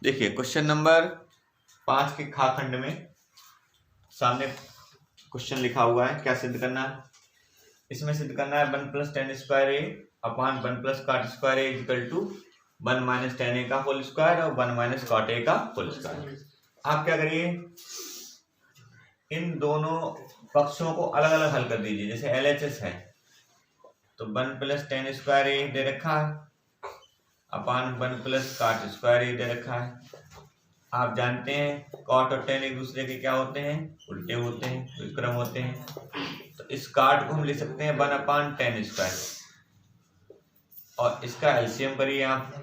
देखिए question number 5 के खा खंड में सामने क्वेश्चन लिखा हुआ है। क्या सिद्ध करना है? इसमें सिद्ध करना है 1 + tan square A upon 1 + cot square A equal to 1 - tan A का होल स्क्वायर और 1 - cot ए का होल स्क्वायर। आप क्या करिए, इन दोनों पक्षों को अलग अलग हल कर दीजिए। जैसे LHS है तो 1 + tan स्क्वायर ए दे रखा है अपॉन 1 + cot स्क्वायर ए दे रखा है। आप जानते हैं कॉट और टेन एक दूसरे के क्या होते हैं, उल्टे होते हैं, विक्रम होते हैं। तो इस काट को हम लिख सकते हैं 1/tan स्क्वायर और इसका एलसीएम करिए आप,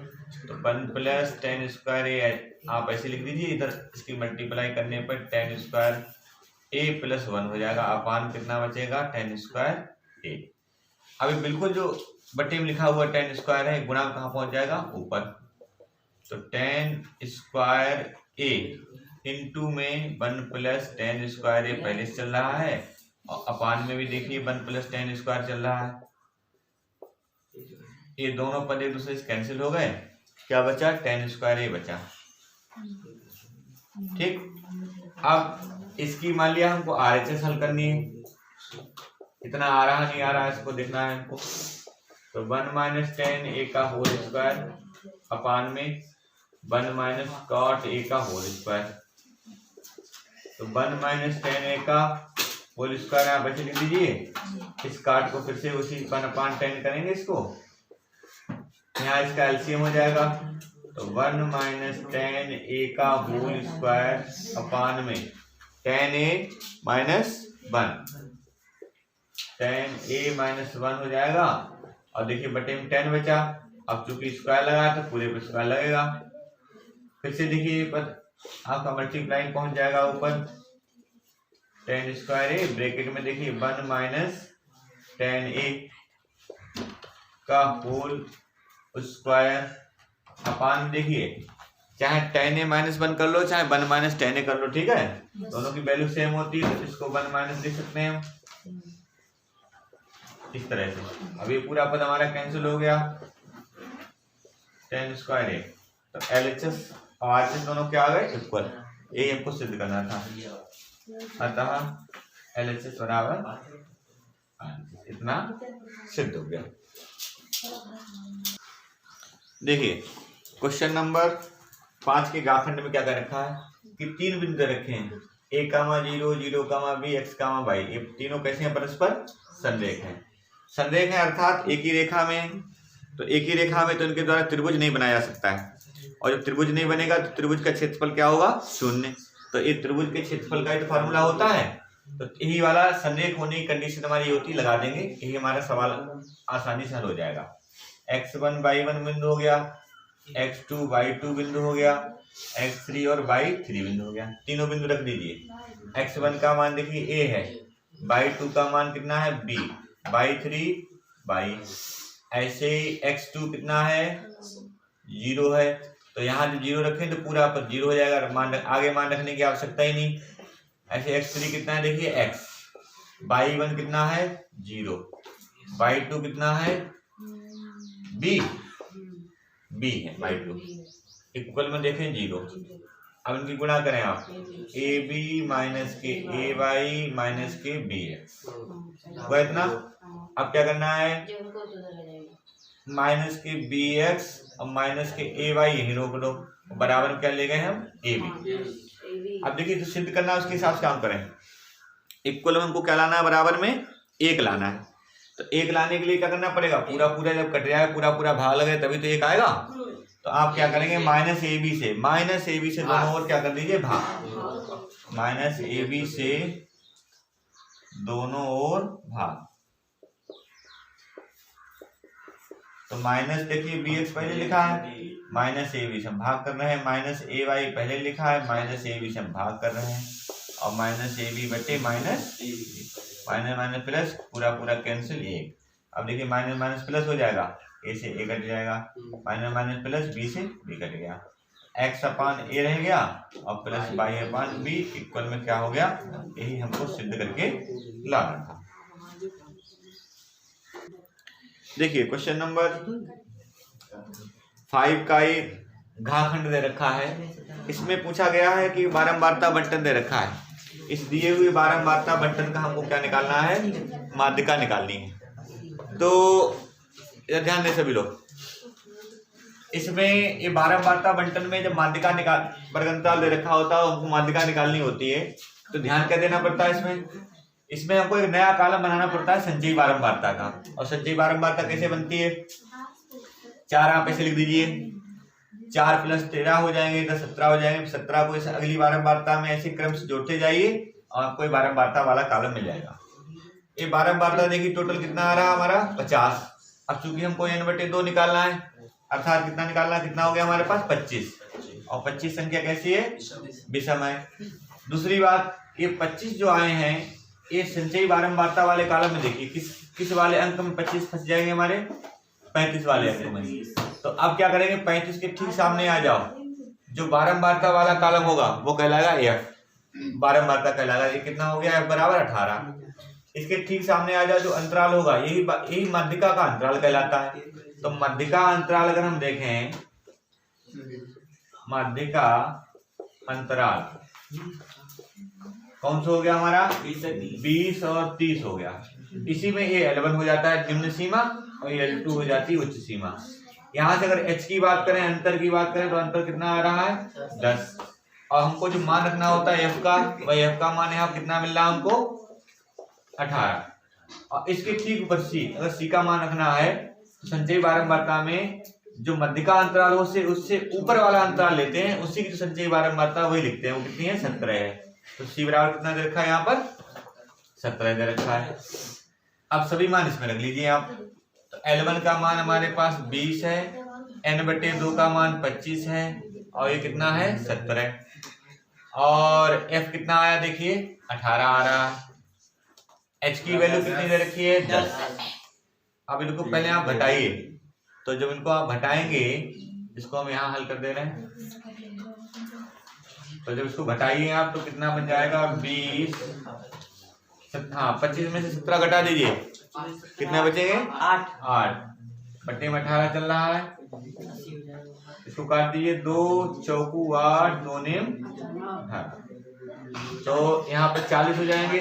तो 1 + tan स्क्वायर ए आप ऐसे लिख दीजिए। इधर इसकी मल्टीप्लाई करने पर tan स्क्वायर ए + 1 हो जाएगा अपान कितना बचेगा tan स्क्वायर ए। अभी बिल्कुल जो बटे में लिखा हुआ tan स्क्वायर है गुणा कहाँ पहुंच जाएगा, ऊपर। तो tan स्क्वायर ए इंटू में 1 + tan स्क्वायर ए पहले से चल रहा है और अपान में भी देखिए 1 + tan स्क्वायर चल रहा है। ये दोनों पद एक दूसरे से कैंसिल हो गए, क्या बचा, tan स्क्वायर ए बचा। ठीक, अब इसकी मान लिया हमको RHS हल करनी है। इतना आ रहा नहीं आ रहा इसको देखना है हमको। तो 1 - tan ए का होल स्क्वायर अपान में 1 - cot ए का होल स्क्वायर। तो 1 - tan ए का होल स्क्वायर आप ऐसे लिख दीजिए। इस काट को फिर से उसी 1/tan करेंगे इसको, यहाँ इसका एलसीएम हो जाएगा। तो 1 - tan ए का होल स्क्वायर अपान में tan a - 1 tan a - 1 हो जाएगा। और देखिए बटे में tan बचा, अब चूंकि स्क्वायर लगा तो पूरे पे स्क्वायर लगेगा। फिर से देखिए पर आपका मल्टीप्लाई पहुंच जाएगा ऊपर, tan स्क्वायर ए ब्रैकेट में देखिए 1 - tan ए का होल स्क्वायर अपान देखिए चाहे tan a - 1 कर लो चाहे 1 - tan a कर लो, ठीक है, दोनों की वैल्यू सेम होती है तो इसको 1 - लिख सकते हैं हम इस तरह से। अब ये पूरा पद हमारा कैंसिल हो गया, tan स्क्वायर ए। तो LHS और RHS दोनों क्या आ गए, इक्वल। यही हमको सिद्ध करना था। अतः LHS बराबर इतना सिद्ध हो गया। देखिए क्वेश्चन नंबर 5 के गाखंड में क्या कर रखा है कि 3 बिंदु रखे हैं, a, 0, 0, b, x, y। ये तीनों कैसे हैं, परस्पर संरेख हैं। संरेख है अर्थात एक ही रेखा में, तो एक ही रेखा में तो इनके द्वारा त्रिभुज नहीं बनाया जा सकता है। और जब त्रिभुज नहीं बनेगा तो त्रिभुज का क्षेत्रफल क्या होगा, 0। तो ये त्रिभुज के क्षेत्रफल का ही तो फार्मूला होता है। तो यही वाला संरेख होने की कंडीशन हमारी होती, लगा देंगे, यही हमारा सवाल आसानी से हल हो जाएगा। x1 y1 बिंदु हो गया, x2 y2 बिंदु हो गया, x3 और y3 बिंदु हो गया। तीनों बिंदु रख दीजिए। x1 का मान देखिए a है, y2 का मान कितना है b, y3 y। ऐसे x2 कितना है, 0 है, तो यहाँ जो 0 रखें तो पूरा पर 0 हो जाएगा, मान आगे मान रखने की आवश्यकता ही नहीं। ऐसे x3 कितना है देखिए x, y1 कितना है 0, y2 कितना है b है, y2 इक्वल में देखें 0। अब इनकी गुणा करें आप, ab - के ay - के bx वो इतना। अब क्या करना है, माइनस के bx और माइनस के ay यही रोक लो, बराबर क्या ले गए हम ab। अब देखिए जो सिद्ध करना है उसके हिसाब से काम करें। इक्वल में हमको क्या लाना है, बराबर में 1 लाना है। तो 1 लाने के लिए क्या करना पड़ेगा, पूरा पूरा जब कट जाए, पूरा पूरा भाग लगे तभी तो 1 आएगा। तो आप क्या करेंगे, -ab से दोनों ओर क्या कर दीजिए, भाग। -ab से दोनों ओर भाग। तो माइनस देखिए bx पहले लिखा है, -ab से हम भाग कर रहे हैं, -ay पहले लिखा है, -ab से हम भाग कर रहे हैं, और -ab बटे माइनस प्लस पूरा पूरा कैंसिल 1। अब देखिए माइनस प्लस हो जाएगा, a से a कट जाएगा, माइनस प्लस b से b कट गया, x अपान a रह गया और प्लस y अपान b इक्वल में क्या हो गया, यही हमको सिद्ध करके लाना था। देखिए क्वेश्चन नंबर 5 का घाखंड दे रखा है। इसमें पूछा गया है कि बारंबारता बंटन दे रखा है। इस दिए हुए बारंबारता बंटन का हमको क्या निकालना है, माध्यिका निकालनी है। तो इधर ध्यान दें सभी लोग, इसमें ये बारंबारता बंटन में जब माध्यिका निकाल वर्गंतराल दे रखा होता है हमको माध्यिका निकालनी होती है, तो ध्यान क्या देना पड़ता है इसमें हमको एक नया कॉलम बनाना पड़ता है संचयी बारंबारता का। और संचयी बारंबारता कैसे बनती है, 4 आप ऐसे लिख दीजिए, 4 + 13 हो जाएंगे तो 17 हो जाएंगे। 17 को अगली बारंबारता में ऐसे क्रम से जोड़ते जाइए और आपको बारंबारता वाला कॉलम मिल जाएगा। ये बारंबारता देखिए टोटल कितना आ रहा है हमारा 50। अब चूंकि हमको n/2 निकालना है, अर्थात कितना निकालना है, कितना हो गया हमारे पास 25। और 25 संख्या कैसी है, विषम है। दूसरी बात, ये 25 जो आए हैं ये संचयी बारंबारता वाले कॉलम में देखिए किस वाले अंक में 25 फंस जाएंगे हमारे, 35 वाले अंक में। तो अब क्या करेंगे, 35 के ठीक सामने आ जाओ, जो बारंबारता वाला कॉलम होगा वो कहलाएगा f, बारंबारता कहलाएगा। ये कितना हो गया, f = 18। इसके ठीक सामने आ जाओ, जो अंतराल होगा यही माध्यिका का अंतराल कहलाता है। तो माध्यिका अंतराल अगर हम देखें, माध्यिका अंतराल कौन सा हो गया हमारा, 20 और 30 हो गया। इसी में ये L1 हो जाता है निम्न सीमा और ये L2 हो जाती है उच्च सीमा। यहाँ से अगर h की बात करें, अंतर की बात करें, तो अंतर कितना आ रहा है 10। और हमको जो मान रखना होता है f का, वही f का मान यहाँ कितना मिल रहा है हमको 18। और इसके ठीक ऊपर c, अगर c का मान रखना है तो संचयी बारंबारता में जो मध्यिका अंतराल हो उससे ऊपर वाला अंतराल लेते हैं, उसी की जो संचयी बारंबारता वही लिखते हैं। वो कितनी है, 17 है। तो c बराबर कितना दे रखा है यहाँ पर, 17 दे रखा है। अब सभी मान इसमें रख लीजिए आप। तो L1 का मान हमारे पास 20 है, n/2 का मान 25 है और ये कितना है 17। और f कितना आया देखिए 18 आ रहा है। h की वैल्यू कितनी दे रखी है 10। अब इनको पहले आप घटाइए, तो जब इनको आप घटाएंगे, इसको हम यहाँ हल कर दे रहे हैं, तो जब इसको घटाइए आप तो कितना बन जाएगा 20, हाँ 25 में से 17 घटा दीजिए, कितने बचेंगे 8 बटे में 18 चल रहा है। इसको काट दीजिए, 2 चौकू 8, 2 नेम 18, तो यहाँ पर 40 हो जाएंगे।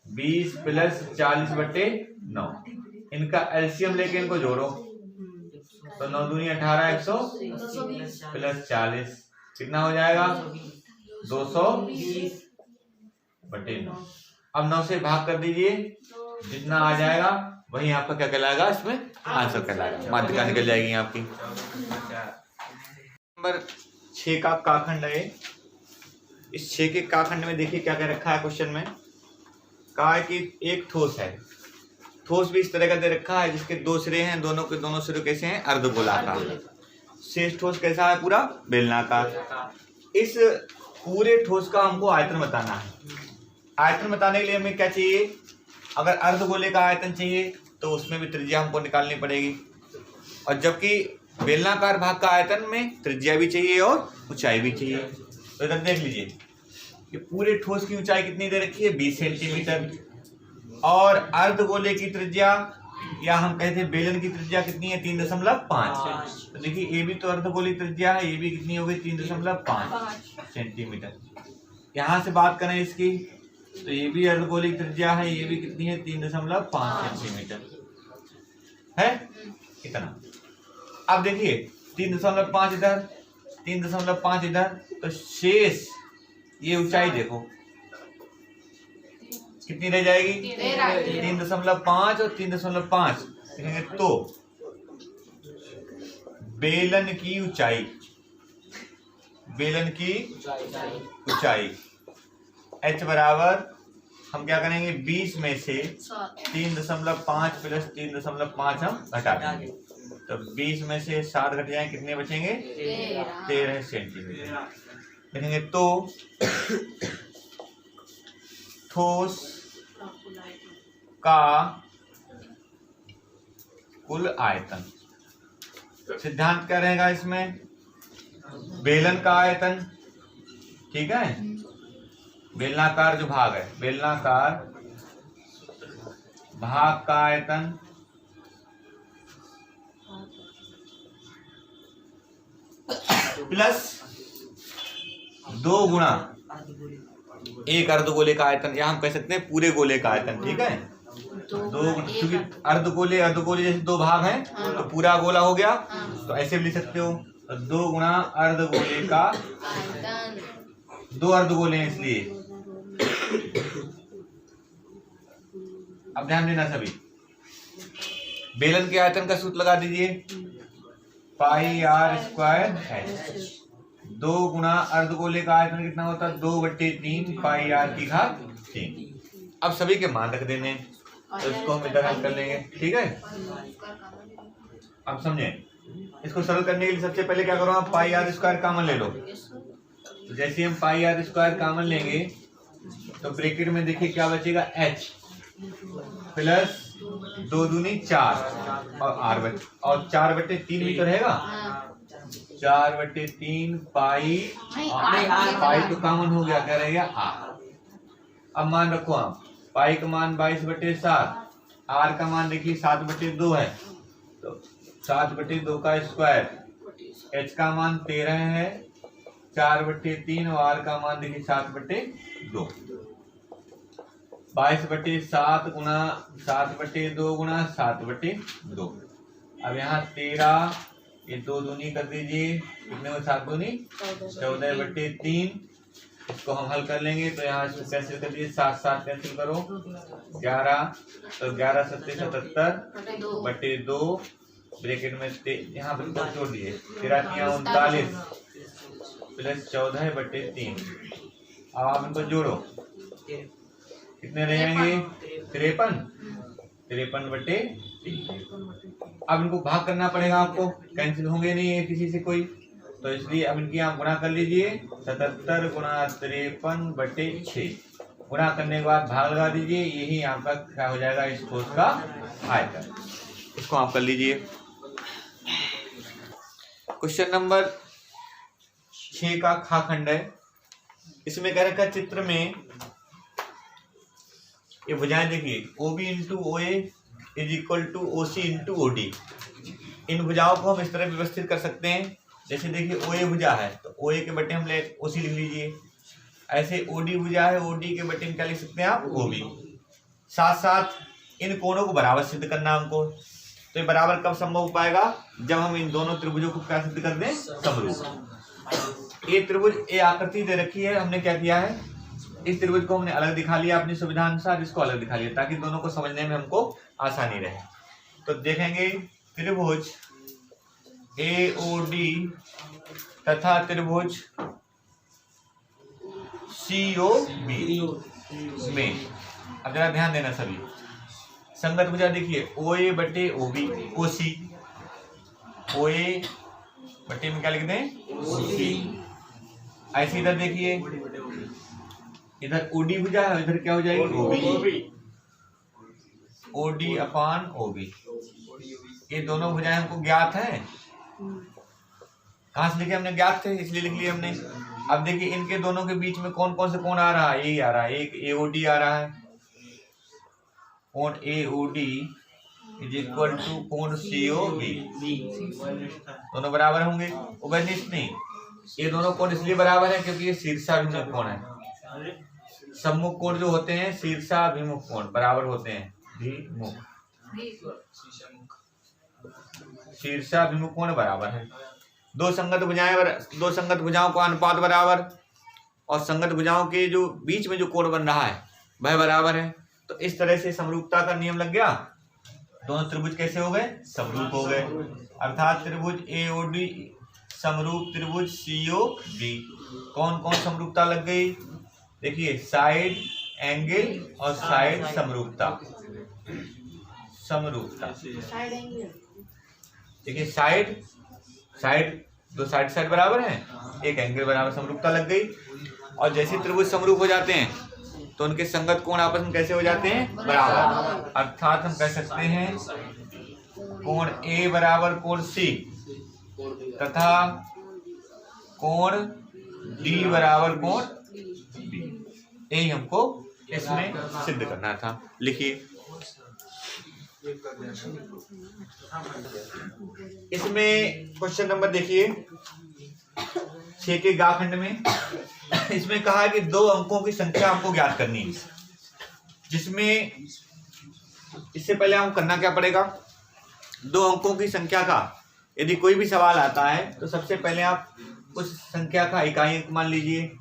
20 + 40/9, इनका एलसीएम लेके इनको जोड़ो, तो 9 दूनी 18, 120 + 40 कितना हो जाएगा 220/9। अब 9 से भाग कर दीजिए, जितना आ जाएगा वही आपका क्या कहलाएगा, इसमें आंसर कहलाएगा, माध्यिका निकल जाएगी आपकी। नंबर 6 का काखंड है। इस 6 के काखंड में देखिए क्या क्या रखा है क्वेश्चन में। कहा है कि एक ठोस है, ठोस भी इस तरह का दे रखा है जिसके 2 सिरे हैं, दोनों के दोनों सिरे कैसे हैं, अर्धगोलाकार। शेष ठोस कैसा है, पूरा बेलनाकार। इस पूरे ठोस का हमको आयतन बताना है। आयतन बताने के लिए हमें क्या चाहिए, अगर अर्धगोले का आयतन चाहिए तो उसमें भी त्रिज्या हमको निकालनी पड़ेगी, और जबकि बेलनाकार भाग का आयतन में त्रिज्या भी चाहिए और ऊंचाई भी चाहिए। तो इधर देख लीजिए, ये पूरे ठोस की ऊंचाई कितनी दे रखी है 20 सेंटीमीटर, और अर्धगोले की त्रिज्या या हम कहते हैं बेलन की त्रिज्या कितनी है 3.5। तो देखिए ये भी तो अर्धगोली त्रिज्या है, ये भी कितनी हो गई 3.5 सेंटीमीटर। यहाँ से बात करें इसकी, तो ये भी अर्धगोली त्रिज्या है, ये भी कितनी है 3.5 सेंटीमीटर है, इतना। अब देखिए 3.5 इधर, 3.5 इधर, तो शेष ये ऊंचाई देखो कितनी रह जाएगी 3.5 और 3.5 लिखेंगे, तो बेलन की ऊंचाई, बेलन की ऊंचाई h बराबर हम क्या करेंगे 20 में से 3.5 + 3.5 हम घटा देंगे, तो 20 में से 7 घट जाए, कितने बचेंगे 13 सेंटीमीटर लिखेंगे। तो ठोस का कुल आयतन, सिद्धांत क्या रहेगा इसमें, बेलन का आयतन, ठीक है, बेलनाकार जो भाग है, बेलनाकार भाग का आयतन प्लस 2 गुणा एक अर्धगोले का आयतन, या हम कह सकते हैं पूरे गोले का आयतन, ठीक है। 2 क्योंकि अर्धगोले जैसे 2 भाग हैं तो पूरा गोला हो गया, तो ऐसे भी लिख सकते हो 2 गुणा अर्धगोले का, 2 अर्धगोले हैं इसलिए। अब ध्यान देना सभी, बेलन के आयतन का सूत्र लगा दीजिए, पाई आर स्क्वायर एच। 2 गुणा अर्धगोले का आयतन कितना होता है, 2/3 पाई आर की घात 3। अब सभी के मान रख देने, तो इसको हम इधर हल कर लेंगे, ठीक है। अब समझे, इसको सरल करने के लिए सबसे पहले क्या करो, आप पाई आर स्क्वायर कॉमन ले लो। तो जैसे हम पाई आर स्क्वायर कॉमन लेंगे तो ब्रैकेट में देखिए क्या बचेगा, एच प्लस 2 दूनी 4 और आर बचे, और 4/3 भी तो रहेगा, 4/3 पाई, पाई तो कॉमन हो गया, क्या रहेगा आर। अब मान रखो आप, पाई का मान 22/7, आर का मान देखिए 7/2 है, तो 7/2 का स्क्वायर, एच का मान 13 है, 4/3 और आर का मान देखिए 7/2, 22/7 गुणा 7/2 गुणा 7/2। अब यहाँ 13, ये 2 दूनी कर दीजिए, कितने में 7 दूनी 14/3। इसको हम हल कर लेंगे, तो यहाँ इसको कैंसिल कर दीजिए, 7 कैंसिल करो, 11, तो 11 7 77/2 ब्रैकेट में यहाँ पर तो जोड़ दिए, 13 39 प्लस 14/3। अब आप इनको जोड़ो, कितने रहेंगे 53/3। अब इनको भाग करना पड़ेगा आपको, कैंसिल होंगे नहीं है किसी से कोई, तो इसलिए अब इनकी आप गुणा कर लीजिए, 77 गुणा 53/6। गुणा करने के बाद भाग लगा दीजिए, यही आपका क्या हो जाएगा, इस ठोस का आयतन। इसको आप कर लीजिए। क्वेश्चन नंबर 6 का खा खंड है। इसमें कह रखा चित्र में ये भुजाएं देखिए, OB into OA is equal to OC into OD। इन भुजाओं को हम इस तरह व्यवस्थित कर सकते हैं, जैसे देखिए OA भुजा है तो OA के बटे हम OC लिख लीजिए, ऐसे OD भुजा है, OD के बटे क्या लिख सकते हैं आप, OB। साथ साथ इन कोणों को बराबर सिद्ध करना हमको, तो ये बराबर कब संभव हो पाएगा, जब हम इन दोनों त्रिभुजों को क्या सिद्ध कर दें, समरूप। ये त्रिभुज ए आकृति दे रखी है, हमने क्या किया है, इस त्रिभुज को हमने अलग दिखा लिया अपनी सुविधा अनुसार, इसको अलग दिखा लिया ताकि दोनों को समझने में हमको आसानी रहे। तो देखेंगे त्रिभुज AOD तथा त्रिभुज COB में, अब जरा ध्यान देना सभी, संगत भुजा देखिए OA बटे OB, OC, OA बटे में क्या लिख दें, OC। ऐसे इधर देखिए, इधर OD भुजा है, इधर क्या हो जाएगी, OB, OD अपान OB। ये दोनों भुजाएं हमको ज्ञात हैं, कहां से लिखे हमने, ज्ञात थे इसलिए लिख लिए हमने। अब देखिए इनके दोनों के बीच में कौन कौन से कोण आ रहा है, यही आ रहा है, एक AOD आ रहा है, कोण AOD इज इक्वल टू कोण COB, दोनों बराबर होंगे। उभयनिष्ठ नहीं, ये दोनों कोण इसलिए बराबर है क्योंकि ये शीर्षाभिमुख कोण है। सम्मुख कोण जो होते हैं शीर्षाभिमुख कोण बराबर होते हैं, शीर्षाभिमुख कोण बराबर है। दो संगत भुजाओं का अनुपात बराबर, और संगत भुजाओं के जो बीच में जो कोण बन रहा है वह बराबर है। तो इस तरह से समरूपता का नियम लग गया, दोनों त्रिभुज कैसे हो गए, समरूप हो गए। अर्थात त्रिभुज AOD समरूप त्रिभुज COB। कौन कौन समरूपता लग गई, देखिए साइड एंगल और साइड समरूपता। देखिए साइड दो साइड बराबर हैं, एक एंगल बराबर, समरूपता लग गई। और जैसे त्रिभुज समरूप हो जाते हैं तो उनके संगत कोण आपस में कैसे हो जाते हैं, बराबर। अर्थात हम कह सकते हैं कोण A बराबर कोण C तथा कोण D बराबर कोण B। यही हमको इसमें सिद्ध करना था। लिखिए, इसमें क्वेश्चन नंबर देखिए 6 के गा खंड में इसमें कहा है कि 2 अंकों की संख्या हमको ज्ञात करनी है, जिसमें इससे पहले हमको करना क्या पड़ेगा, 2 अंकों की संख्या का यदि कोई भी सवाल आता है तो सबसे पहले आप उस संख्या का इकाई अंक मान लीजिए,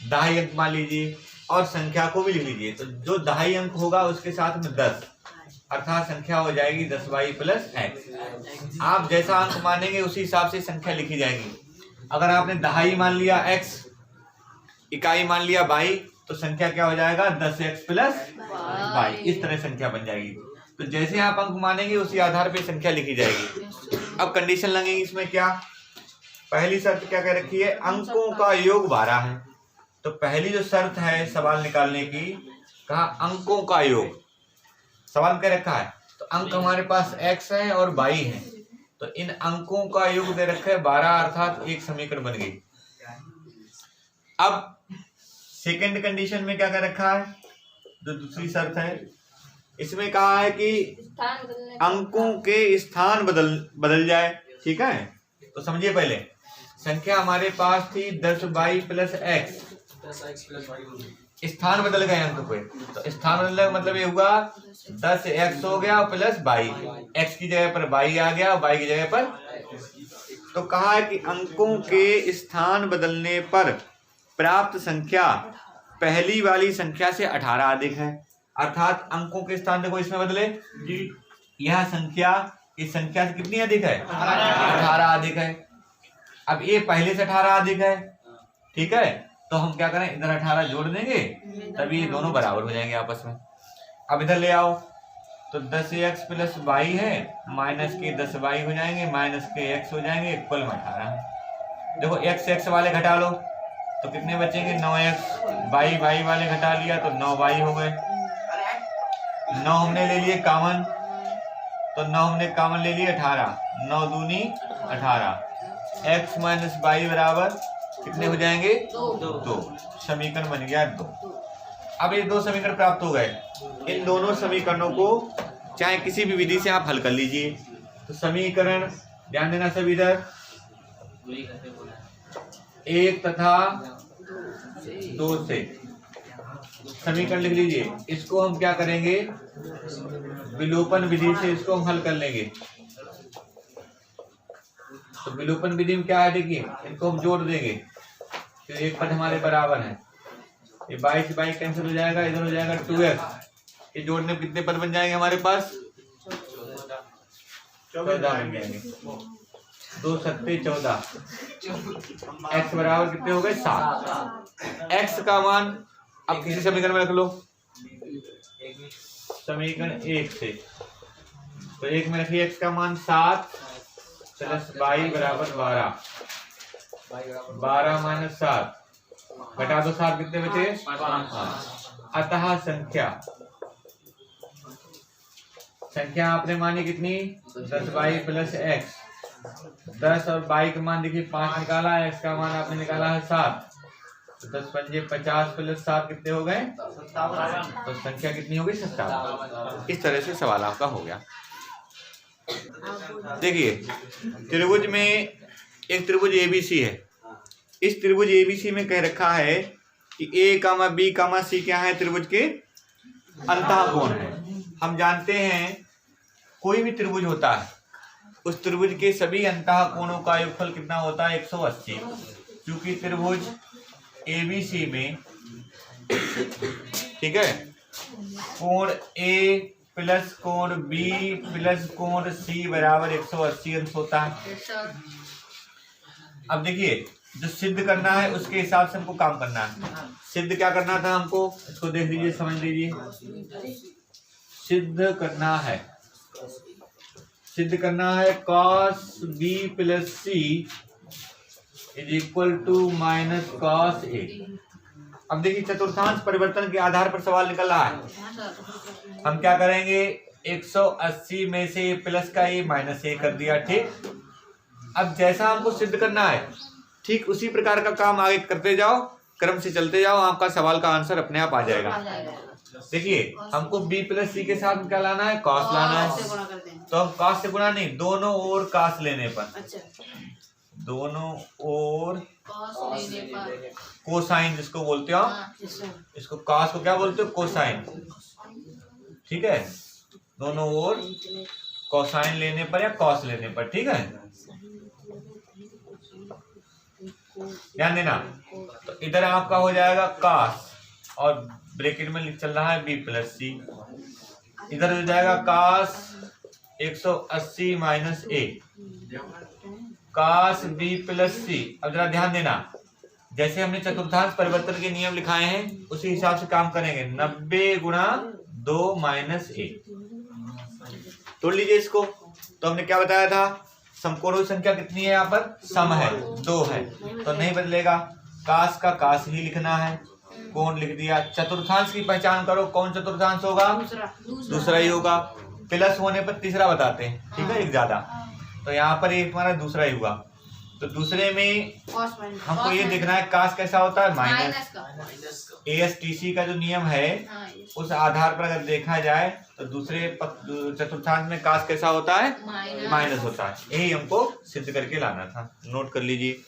दहाई अंक मान लीजिए और संख्या को भी लिख लीजिए। तो जो दहाई अंक होगा उसके साथ में 10, अर्थात संख्या हो जाएगी 10y प्लस x। आप जैसा अंक मानेंगे उसी हिसाब से संख्या लिखी जाएगी। अगर आपने दहाई मान लिया x, इकाई मान लिया y, तो संख्या क्या हो जाएगा 10x प्लस y। इस तरह संख्या बन जाएगी। तो जैसे आप अंक मानेंगे उसी आधार पे संख्या लिखी जाएगी। अब कंडीशन लगेगी इसमें क्या, पहली शर्त क्या कह रखी है, अंकों का योग 12 है। तो पहली जो शर्त है सवाल निकालने की, कहा अंकों का योग, सवाल क्या रखा है, तो अंक हमारे पास x है और y है, तो इन अंकों का योग दे रखा है 12, अर्थात एक समीकरण बन गई। अब सेकंड कंडीशन में क्या कह रखा है, जो दूसरी शर्त है, इसमें कहा है कि अंकों के स्थान बदल जाए। ठीक है, तो समझिए पहले संख्या हमारे पास थी 10y प्लस x, स्थान बदल गए अंक पे, तो स्थान बदलने का मतलब ये हुआ 10x हो गया प्लस y, x की जगह पर y आ गया, y की जगह पर। तो कहा है कि अंकों के स्थान बदलने पर प्राप्त संख्या पहली वाली संख्या से 18 अधिक है, अर्थात अंकों के स्थान देखो इसमें बदले जी, यह संख्या इस संख्या से कितनी अधिक है, 18 अधिक है। अब ये पहले से 18 अधिक है, ठीक है, तो हम क्या करें, इधर 18 जोड़ देंगे, तभी ये दोनों बराबर हो जाएंगे आपस में। अब इधर ले आओ, तो 10x प्लस y है, माइनस के 10y हो जाएंगे, माइनस के x हो जाएंगे, इक्वल में 18। देखो x वाले घटा लो तो कितने बचेंगे, 9x, y वाले घटा लिया तो 9y हो गए। 9 हमने ले लिए कॉमन, तो 9 हमने कॉमन ले लिए 18, 9 दूनी 18, x माइनस y बराबर कितने हो जाएंगे, 2। समीकरण बन गया 2। अब ये 2 समीकरण प्राप्त हो गए। इन दोनों समीकरणों को चाहे किसी भी विधि से आप हल कर लीजिए। तो समीकरण ध्यान देना सब, इधर 1 तथा 2 से समीकरण लिख लीजिए। इसको हम क्या करेंगे, विलोपन विधि से इसको हम हल कर लेंगे। तो विलोपन विधि में क्या है, देखिए इनको हम जोड़ देंगे तो एक पद हमारे बराबर है, ये 22 से 22 कैंसिल हो जाएगा, इधर हो जाएगा 2x। ये जोड़ने में कितने पद बन जाएंगे हमारे पास, 14 बन जाएंगे, 2 सत्ते 14, x बराबर कितने हो गए 7। x का मान अब किसी समीकरण में रख लो, समीकरण 1 से, तो 1 में रखिए x का मान 7 प्लस y बराबर 12, 12 माइनस 7 घटा दो 7, कितने बचे 5। अतः संख्या आपने मानी कितनी, 10y प्लस x, 10 और y का मान देखिए 5 निकाला, x का मान आपने निकाला है 7, तो 10 पंजे 50 प्लस 7 कितने हो गए 57। तो संख्या कितनी हो गई 57। इस तरह से सवाल आपका हो गया। देखिए त्रिभुज में एक त्रिभुज ABC है, इस त्रिभुज ABC में कह रखा है कि A, B, C क्या है, त्रिभुज के अंतःकोण है। हम जानते हैं कोई भी त्रिभुज होता है उस त्रिभुज के सभी अंतःकोणों का योगफल कितना होता है, 180। क्योंकि त्रिभुज ABC में, ठीक है, कोण A प्लस कोण B प्लस कोण C बराबर 180 अंश होता है। अब देखिए जो सिद्ध करना है उसके हिसाब से हमको काम करना है। सिद्ध क्या करना था हमको, इसको देख लीजिए, समझ लीजिए। सिद्ध करना है cos B plus C is equal to minus cos A। अब देखिए चतुर्थांश परिवर्तन के आधार पर सवाल निकल रहा है। हम क्या करेंगे, 180 में से प्लस का A माइनस A कर दिया, ठीक। अब जैसा हमको सिद्ध करना है ठीक उसी प्रकार का काम आगे करते जाओ, क्रम से चलते जाओ, आपका सवाल का आंसर अपने आप आ जाएगा। देखिए हमको B प्लस C के साथ क्या लाना है, cos लाना है। तो हम cos से गुणा नहीं, दोनों ओर cos लेने पर दोनों ओर कॉस लेने पर कोसाइन जिसको बोलते हो आप, इसको कॉस को क्या बोलते हो, कोसाइन। ठीक है, दोनों ओर कोसाइन लेने पर या कॉस लेने पर। ठीक है, ध्यान देना। तो इधर आपका हो जाएगा कॉस और ब्रैकेट में चल रहा है बी प्लस सी। इधर हो जाएगा कॉस 180 माइनस ए, कॉस बी प्लस सी। अब जरा ध्यान देना, जैसे हमने चतुर्थांश परिवर्तन के नियम लिखाए हैं उसी हिसाब से काम करेंगे। 90 गुणा 2 माइनस ए, तोड़ लीजिए इसको। तो हमने क्या बताया था, समकोणों की संख्या कितनी है, यहाँ पर सम है 2 है, तो नहीं बदलेगा। काश का काश ही लिखना है, कोण लिख दिया। चतुर्थांश की पहचान करो, कौन चतुर्थांश होगा, दूसरा ही होगा। प्लस होने पर तीसरा बताते हैं, ठीक है, एक ज्यादा। तो यहाँ पर एक हमारा दूसरा ही हुआ। तो दूसरे में हमको ये देखना है काश कैसा होता है, माइनस। ASTC का जो नियम है उस आधार पर अगर देखा जाए तो दूसरे चतुर्थांश में काश कैसा होता है, माइनस होता है। यही हमको सिद्ध करके लाना था, नोट कर लीजिए।